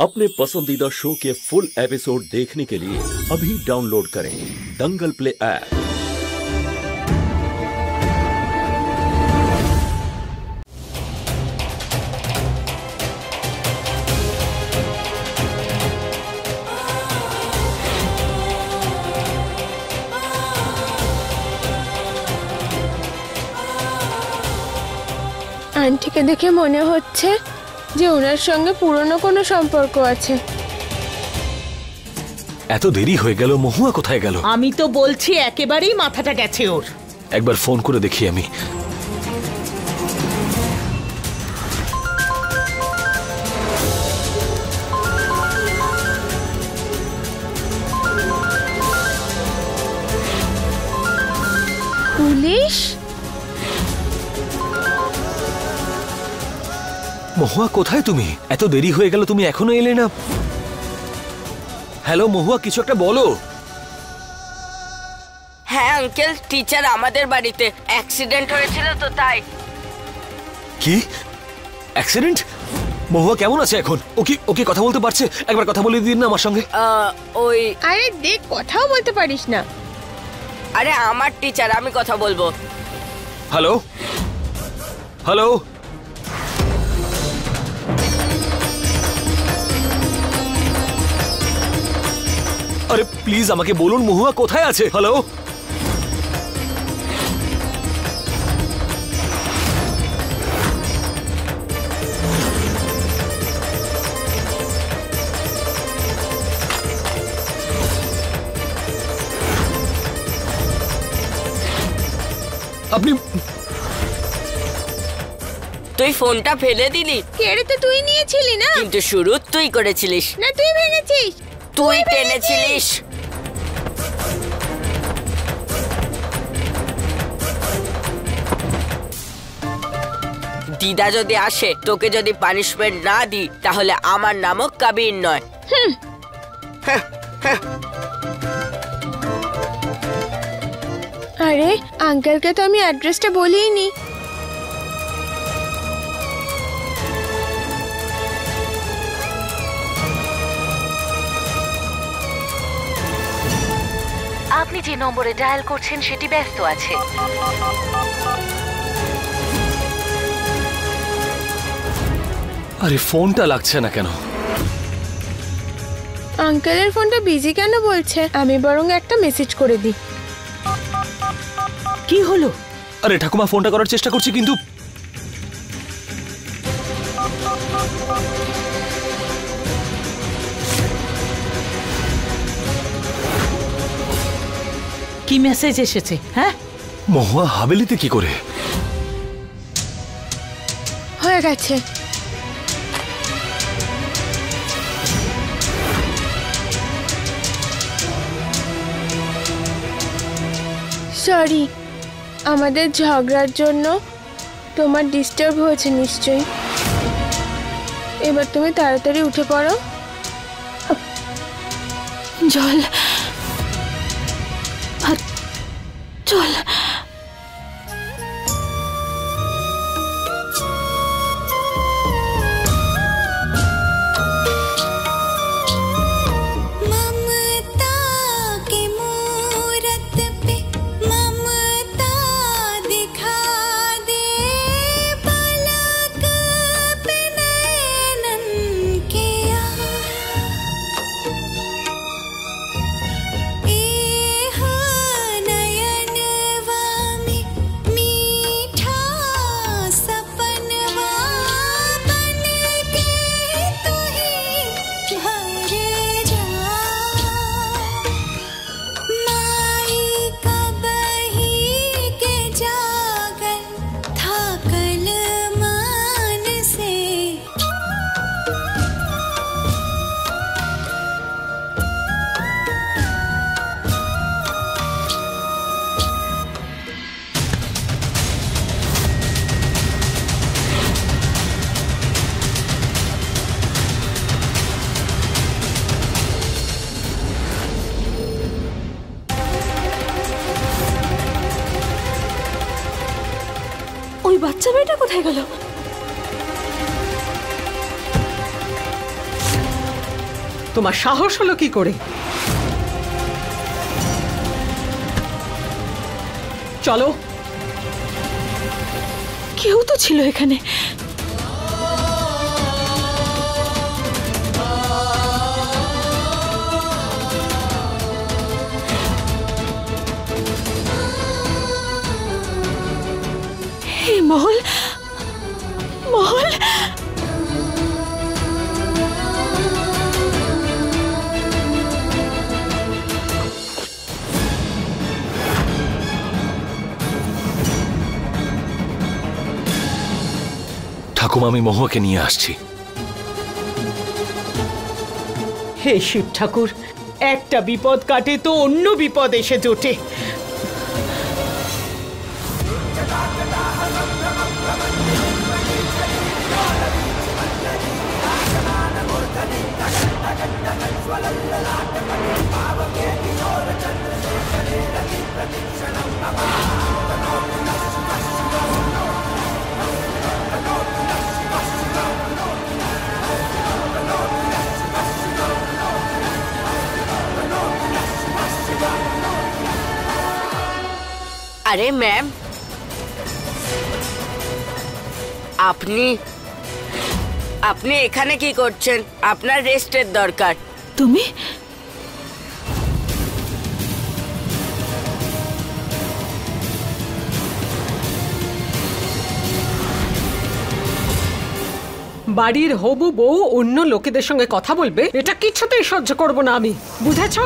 अपने पसंदीदा शो के फुल एपिसोड देखने के लिए अभी डाउनलोड करें दंगल प्ले ऐप। আন্টিকে দেখে মনে হচ্ছে যে ওনার সঙ্গে পুরনো কোনো সম্পর্ক আছে। এত দেরি হয়ে গেল, মহুয়া কোথায় গেল? আমি তো বলছি একেবারেই মাথাটা গেছে ওর। একবার ফোন করে দেখি আমি। পুলিশ? মহুয়া কোথায় তুমি? এত দেরি হয়ে গেল, তুমি এখনো এলে না। হ্যালো মহুয়া, কিছু একটা বলো। হ্যাঁ আঙ্কেল, টিচার আমাদের বাড়িতে অ্যাক্সিডেন্ট হয়েছিল তো তাই। কি অ্যাক্সিডেন্ট? মহুয়া কেমন আছে এখন? ওকে কথা বলতে পারছে? একবার কথা বলে দিন না আমার সঙ্গে। ওই আরে দেখ, কথাও বলতে পারিস না। আরে আমার টিচার, আমি কথা বলবো। হ্যালো হ্যালো, আরে প্লিজ আমাকে বলুন মহুয়া কোথায় আছে। হ্যালো আপনি তুই ফোনটা ফেলে দিলি? কেড়ে তো তুই নিয়েছিলি না? কিন্তু শুরু তুই করেছিলিস। না, তুই ভেঙেছিস। তুই টেনেছিলিস। দিদা যদি আসে, তোকে যদি পানিশমেন্ট না দিই, তাহলে আমার নামও কবির নয়। আরে আঙ্কেলকে তো আমি অ্যাড্রেসটা বলিনি। আপনি যে নম্বরে ডায়াল করছেন সেটি ব্যস্ত আছে। আরে ফোনটা লাগছে না কেন? আঙ্কেলের ফোনটা বিজি কেন বলছে? আমি বরং একটা মেসেজ করে দিই। কি হলো? আরে ঠাকুমা, ফোনটা করার চেষ্টা করছি কিন্তু কি মেসেজ এসেছে? হ্যাঁ, মহুয়া হাভেলিতে কি করে? হয়ে গেছে। সরি, আমাদের ঝগড়ার জন্য তোমার ডিস্টার্ব হয়েছে নিশ্চয়ই। এবার তুমি তাড়াতাড়ি উঠে পড়ো। জল, জল। ওই বাচ্চা মেয়েটা কোথায় গেল? তোমার সাহস হলো কি করে? চলো। কেউ তো ছিল এখানে। হে মহল, মহল, ঠাকুমা, আমি মহুয়াকে নিয়ে আসছি। হে শিব ঠাকুর, একটা বিপদ কাটে তো অন্য বিপদ এসে জোটে। আরে ম্যাম, আপনি আপনি এখানে কি করছেন? আপনার রেস্টের দরকার। তুমি? বাড়ির হবু বউ অন্য লোকেদের সঙ্গে কথা বলবে, এটা কিছুতেই সহ্য করব না আমি, বুঝেছ?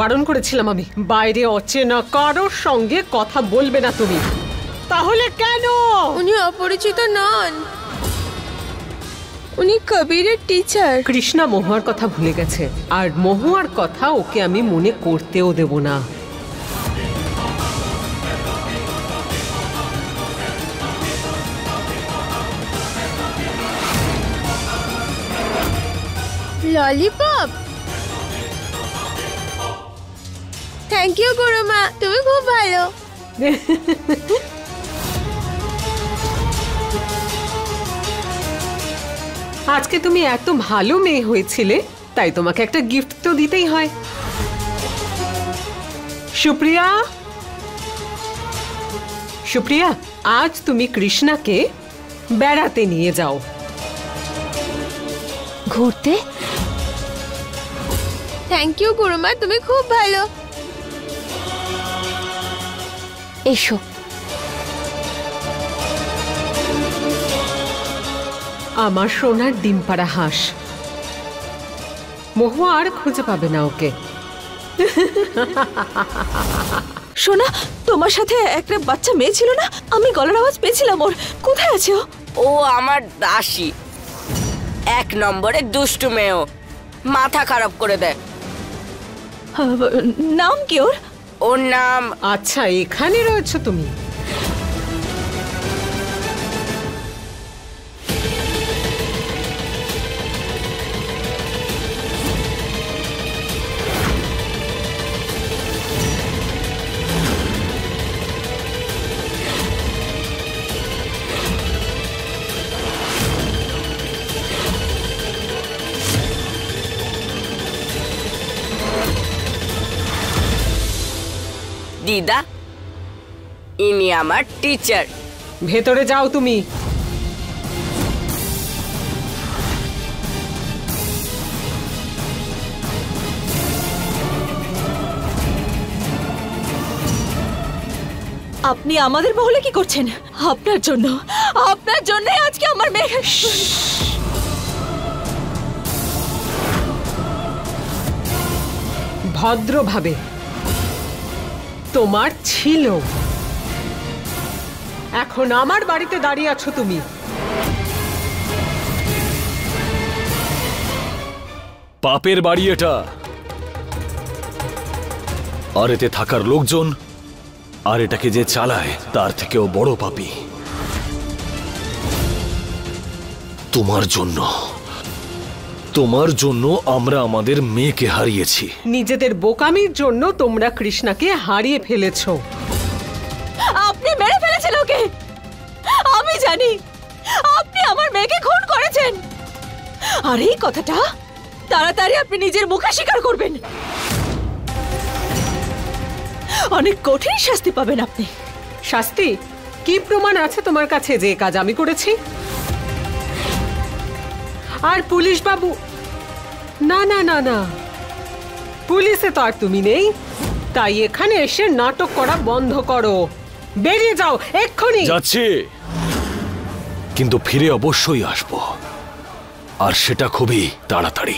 বারণ করেছিলাম আমি, বাইরে অচেনা কারোর সঙ্গে কথা বলবে না তুমি। তাহলে কেন? উনি অপরিচিত নন, উনি কবিরের টিচার। কৃষ্ণা মহুয়ার কথা ভুলে গেছে, আর মহুয়ার কথা ওকে আমি মনে করতেও দেব না। ললিপপ, থ্যাংক ইউ গুরুমা, তুমি খুব ভালো। আজকে তুমি এত ভালো মেয়ে হয়েছিলে, তাই তোমাকে একটা গিফট তো দিতেই হয়। সুপ্রিয়া, সুপ্রিয়া, আজ তুমি কৃষ্ণাকে বেড়াতে নিয়ে যাও। ঘুরতে? থ্যাংক ইউ গুরুমা, তুমি খুব ভালো। এসো। আমার সোনার ডিম পাড়া হাঁস। মহুয়া আর খুঁজে পাবে না ওকে। সোনা, তোমার সাথে একটা বাচ্চা মেয়ে ছিল না? আমি গলার আওয়াজ পেয়েছিলাম ওর। কোথায় আছে ও? ও আমার দাসী, এক নম্বরে দুষ্টু মেয়েও, মাথা খারাপ করে দেয়। নাম কি ওর? ওর নাম... আচ্ছা, এখানে রয়েছো তুমি? দিদা, ইনি আমার টিচার। ভেতরে যাও তুমি। আপনি আমাদের মহলে কি করছেন? আপনার জন্য, আপনার জন্য আজকে আমার মেয়ে। ভদ্রভাবে। তোমার ছিল, এখন আমার বাড়িতে দাঁড়িয়ে আছো তুমি। পাপের বাড়ি এটা, আর এতে থাকার লোকজন আর এটাকে যে চালায় তার থেকেও বড় পাপী। তোমার জন্য, তোমার জন্য আমরা আমাদের মেয়েকে হারিয়েছি। নিজেদের বোকামির জন্য তোমরা কৃষ্ণাকে হারিয়ে ফেলেছো। আপনি মেরে ফেলেছেন ওকে। আমি জানি আপনি আমার মেয়েকে খুন করেছেন। আর এই কথাটা তাড়াতাড়ি আপনি নিজের মুখে স্বীকার করবেন। অনেক কঠিন শাস্তি পাবেন আপনি। শাস্তি? কি প্রমাণ আছে তোমার কাছে যে এই কাজ আমি করেছি? আর পুলিশ বাবু, না না না না, পুলিশে তো আর তুমি নেই, তাই এখানে এসে নাটক করা বন্ধ করো, বেরিয়ে যাও এক্ষুনি। যাচ্ছি, কিন্তু ফিরে অবশ্যই আসবো, আর সেটা খুবই তাড়াতাড়ি।